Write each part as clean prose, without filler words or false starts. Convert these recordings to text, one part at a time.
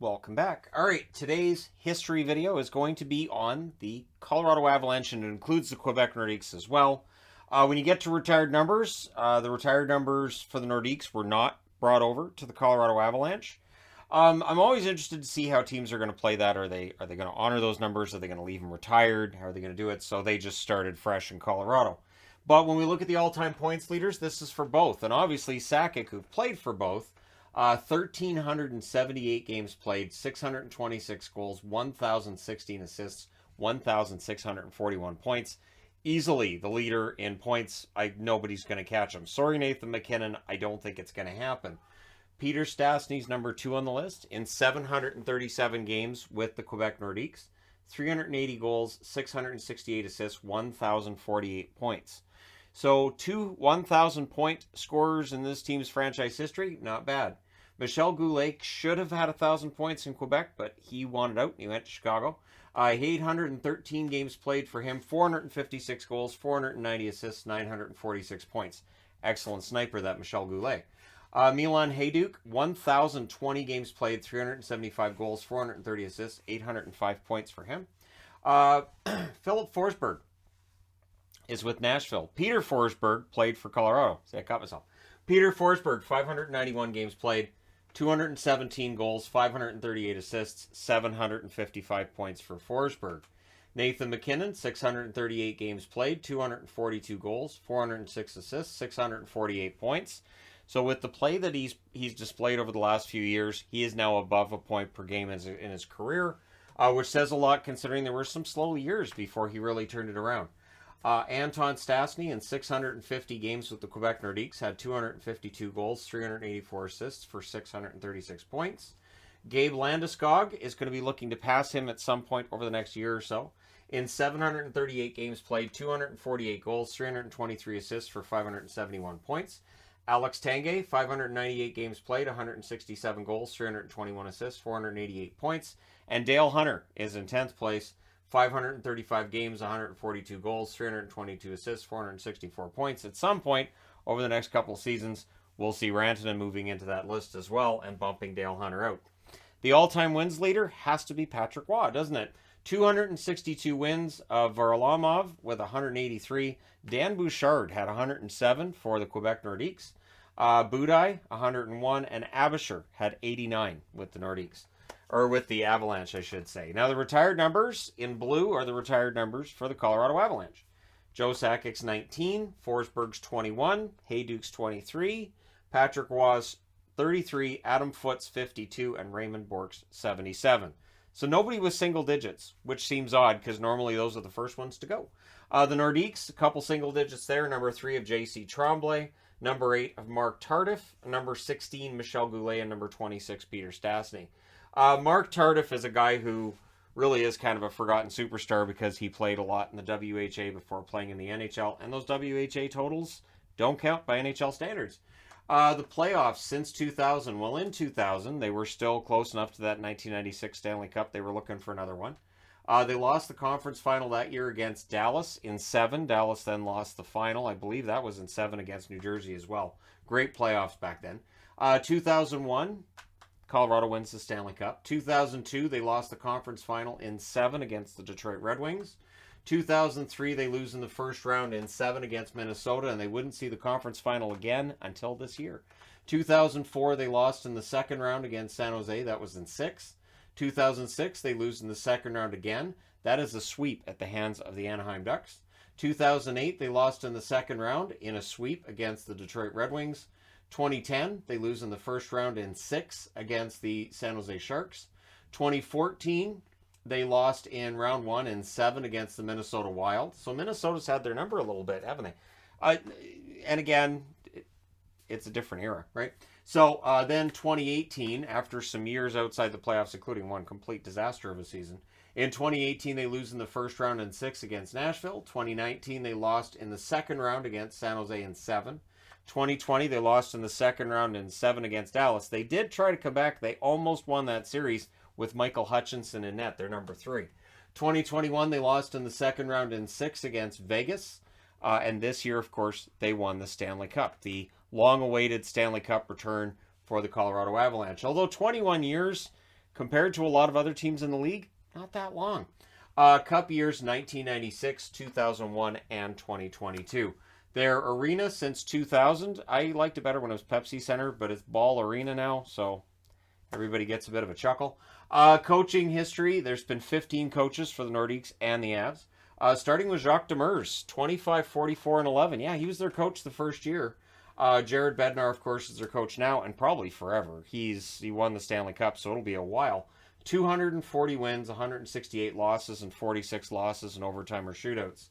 welcome back. All right, today's history video is going to be on the Colorado Avalanche, and it includes the Quebec Nordiques as well. When you get to retired numbers, the retired numbers for the Nordiques were not brought over to the Colorado Avalanche. I'm always interested to see how teams are going to play that. Are they going to honor those numbers? Are they going to leave them retired? How are they going to do it? So they just started fresh in Colorado. But when we look at the all-time points leaders, this is for both. And obviously, Sakic, who played for both, 1,378 games played, 626 goals, 1,016 assists, 1,641 points. Easily the leader in points. Nobody's going to catch him. Sorry, Nathan MacKinnon. I don't think it's going to happen. Peter Stastny's number 2 on the list in 737 games with the Quebec Nordiques. 380 goals, 668 assists, 1,048 points. So 2 1,000-point scorers in this team's franchise history, not bad. Michel Goulet should have had 1,000 points in Quebec, but he wanted out and he went to Chicago. 813 games played for him, 456 goals, 490 assists, 946 points. Excellent sniper, that Michel Goulet. Milan Hajduk, 1,020 games played, 375 goals, 430 assists, 805 points for him. Philip Forsberg is with Nashville. Peter Forsberg played for Colorado. See, I caught myself. Peter Forsberg, 591 games played, 217 goals, 538 assists, 755 points for Forsberg. Nathan MacKinnon, 638 games played, 242 goals, 406 assists, 648 points. So with the play that he's displayed over the last few years, he is now above a point per game in his career, which says a lot considering there were some slow years before he really turned it around. Anton Stastny, in 650 games with the Quebec Nordiques, had 252 goals, 384 assists for 636 points. Gabe Landeskog is going to be looking to pass him at some point over the next year or so. In 738 games played, 248 goals, 323 assists for 571 points. Alex Tanguay, 598 games played, 167 goals, 321 assists, 488 points. And Dale Hunter is in 10th place, 535 games, 142 goals, 322 assists, 464 points. At some point over the next couple of seasons, we'll see Rantanen moving into that list as well and bumping Dale Hunter out. The all-time wins leader has to be Patrick Roy, doesn't it? 262 wins of Varlamov with 183. Dan Bouchard had 107 for the Quebec Nordiques. Budaj, 101. And Abbotsford had 89 with the Nordiques. Or with the Avalanche, I should say. Now, the retired numbers in blue are the retired numbers for the Colorado Avalanche. Joe Sakic's 19. Forsberg's 21. Hajduk's 23. Patrick Roy's 33. Adam Foote's 52. And Raymond Bourque's 77. So nobody with single digits, which seems odd because normally those are the first ones to go. The Nordiques, a couple single digits there. Number 3 of J.C. Tremblay. Number 8 of Mark Tardif. Number 16, Michel Goulet. And number 26, Peter Stastny. Mark Tardif is a guy who really is kind of a forgotten superstar because he played a lot in the WHA before playing in the NHL. And those WHA totals don't count by NHL standards. The playoffs since 2000. Well, in 2000, they were still close enough to that 1996 Stanley Cup. They were looking for another one. They lost the conference final that year against Dallas in 7. Dallas then lost the final. I believe that was in 7 against New Jersey as well. Great playoffs back then. 2001, Colorado wins the Stanley Cup. 2002, they lost the conference final in 7 against the Detroit Red Wings. 2003, they lose in the first round in 7 against Minnesota, and they wouldn't see the conference final again until this year. 2004, they lost in the second round against San Jose. That was in 6. 2006, they lose in the second round again. That is a sweep at the hands of the Anaheim Ducks. 2008, they lost in the second round in a sweep against the Detroit Red Wings. 2010, they lose in the first round in 6 against the San Jose Sharks. 2014, they lost in round 1 in 7 against the Minnesota Wild. So Minnesota's had their number a little bit, haven't they? And again, it's a different era, right? So then 2018, after some years outside the playoffs, including one complete disaster of a season, in 2018, they lose in the first round in 6 against Nashville. 2019, they lost in the second round against San Jose in 7. 2020, they lost in the second round in 7 against Dallas. They did try to come back. They almost won that series with Michael Hutchinson in net. They're number 3. 2021, they lost in the second round in 6 against Vegas. And this year, of course, they won the Stanley Cup, the long-awaited Stanley Cup return for the Colorado Avalanche. Although 21 years Compared to a lot of other teams in the league, not that long. Cup years 1996, 2001, and 2022. Their arena since 2000, I liked it better when it was Pepsi Center, but it's Ball Arena now, so everybody gets a bit of a chuckle. Coaching history, there's been 15 coaches for the Nordiques and the Avs. Starting with Jacques Demers, 25, 44, and 11. Yeah, he was their coach the first year. Jared Bednar, of course, is their coach now and probably forever. He won the Stanley Cup, so it'll be a while. 240 wins, 168 losses, and 46 losses in overtime or shootouts.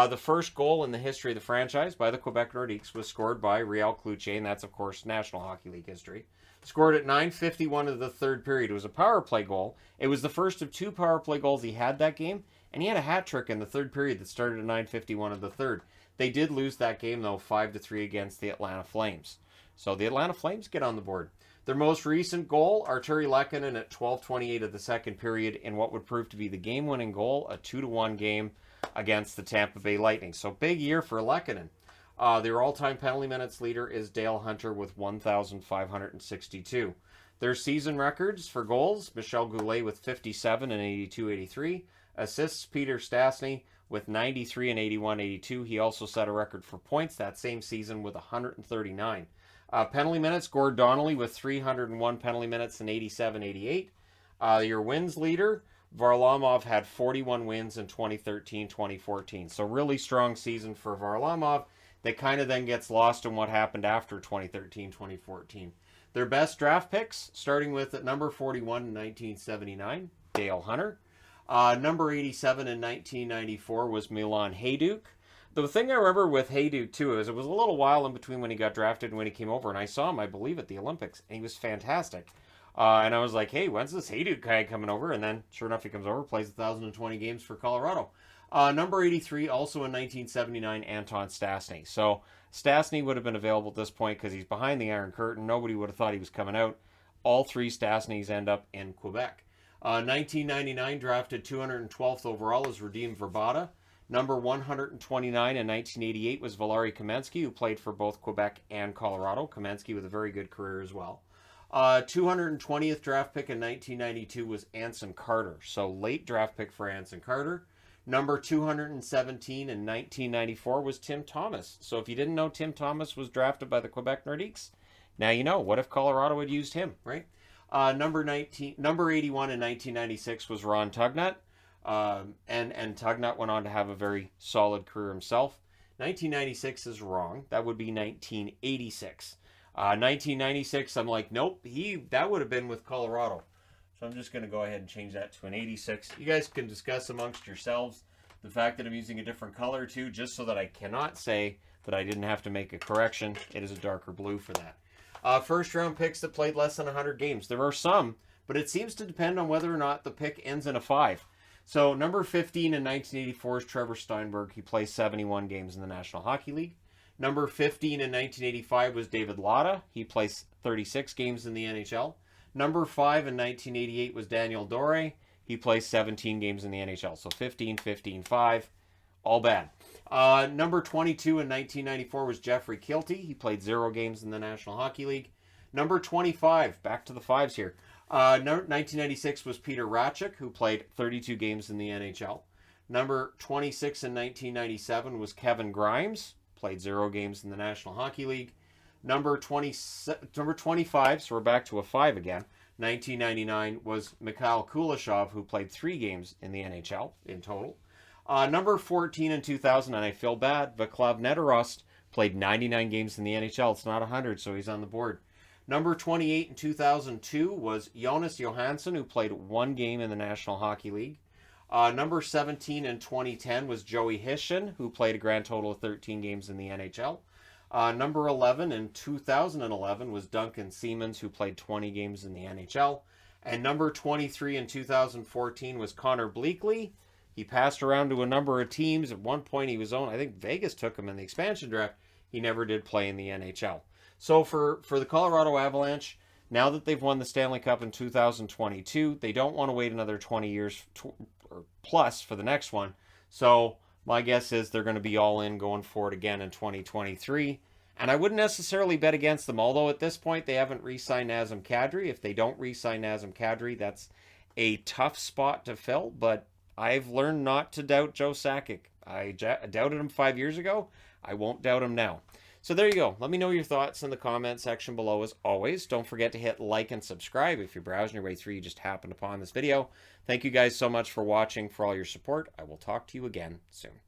The first goal in the history of the franchise by the Quebec Nordiques was scored by Réal Cloutier, and that's, of course, National Hockey League history. Scored at 9:51 of the third period. It was a power play goal. It was the first of 2 power play goals he had that game, and he had a hat trick in the third period that started at 9:51 of the third. They did lose that game, though, 5-3 against the Atlanta Flames. So the Atlanta Flames get on the board. Their most recent goal, Arturi Lehkonen at 12:28 of the second period in what would prove to be the game-winning goal, a 2-1 game against the Tampa Bay Lightning. So big year for Lehkonen. Their all-time penalty minutes leader is Dale Hunter with 1,562. Their season records for goals, Michel Goulet with 57 and 82-83. Assists, Peter Stastny with 93 and 81-82. He also set a record for points that same season with 139. Penalty minutes, Gord Donnelly with 301 penalty minutes and 87-88. Your wins leader, Varlamov, had 41 wins in 2013-2014. So really strong season for Varlamov that kind of then gets lost in what happened after 2013-2014. Their best draft picks, starting with at number 41 in 1979, Dale Hunter. Number 87 in 1994 was Milan Hajduk. The thing I remember with Hajduk, too, is it was a little while in between when he got drafted and when he came over, and I saw him, I believe, at the Olympics, and he was fantastic. And I was like, hey, when's this Hajduk guy coming over? And then, sure enough, he comes over, plays 1,020 games for Colorado. Number 83, also in 1979, Anton Stastny. So Stastny would have been available at this point because he's behind the Iron Curtain. Nobody would have thought he was coming out. All 3 Stastnys end up in Quebec. 1999, drafted 212th overall, is Radim Vrbata. Number 129 in 1988 was Valeri Kamensky, who played for both Quebec and Colorado. Kamensky with a very good career as well. 220th draft pick in 1992 was Anson Carter. So late draft pick for Anson Carter. Number 217 in 1994 was Tim Thomas. So if you didn't know Tim Thomas was drafted by the Quebec Nordiques, now you know. What if Colorado had used him, right? Number 81 in 1996 was Ron Tugnut. And Tugnut went on to have a very solid career himself. 1996 is wrong. That would be 1986. 1996, I'm like, nope, that would have been with Colorado. So I'm just going to go ahead and change that to an 86. You guys can discuss amongst yourselves the fact that I'm using a different color too, just so that I cannot say that I didn't have to make a correction. It is a darker blue for that. First round picks that played less than 100 games. There are some, but it seems to depend on whether or not the pick ends in a 5. So number 15 in 1984 is Trevor Steinberg. He played 71 games in the National Hockey League. Number 15 in 1985 was David Latta. He played 36 games in the NHL. Number 5 in 1988 was Daniel Dore. He played 17 games in the NHL. So 15, 15, 5. All bad. Number 22 in 1994 was Jeffrey Kilty. He played 0 games in the National Hockey League. Number 25, back to the 5s here. 1996 was Peter Ratchik, who played 32 games in the NHL. Number 26 in 1997 was Kevin Grimes. Played 0 games in the National Hockey League. Number 25, so we're back to a 5 again, 1999 was Mikhail Kuleshov, who played 3 games in the NHL in total. Number 14 in 2000, and I feel bad, Vaclav Nedorost played 99 games in the NHL. It's not 100, so he's on the board. Number 28 in 2002 was Jonas Johansson, who played 1 game in the National Hockey League. Number 17 in 2010 was Joey Hishin, who played a grand total of 13 games in the NHL. Number 11 in 2011 was Duncan Siemens, who played 20 games in the NHL. And number 23 in 2014 was Connor Bleakley. He passed around to a number of teams. At one point he was owned, I think Vegas took him in the expansion draft. He never did play in the NHL. So for the Colorado Avalanche, now that they've won the Stanley Cup in 2022, they don't want to wait another 20 years or plus for the next one. So my guess is they're going to be all in going for it again in 2023. And I wouldn't necessarily bet against them, although at this point they haven't re-signed Nazem Kadri. If they don't re-sign Nazem Kadri, that's a tough spot to fill, but I've learned not to doubt Joe Sakic. I doubted him 5 years ago. I won't doubt him now. So there you go. Let me know your thoughts in the comment section below as always. Don't forget to hit like and subscribe if you're browsing your way through, you just happened upon this video. Thank you guys so much for watching, for all your support. I will talk to you again soon.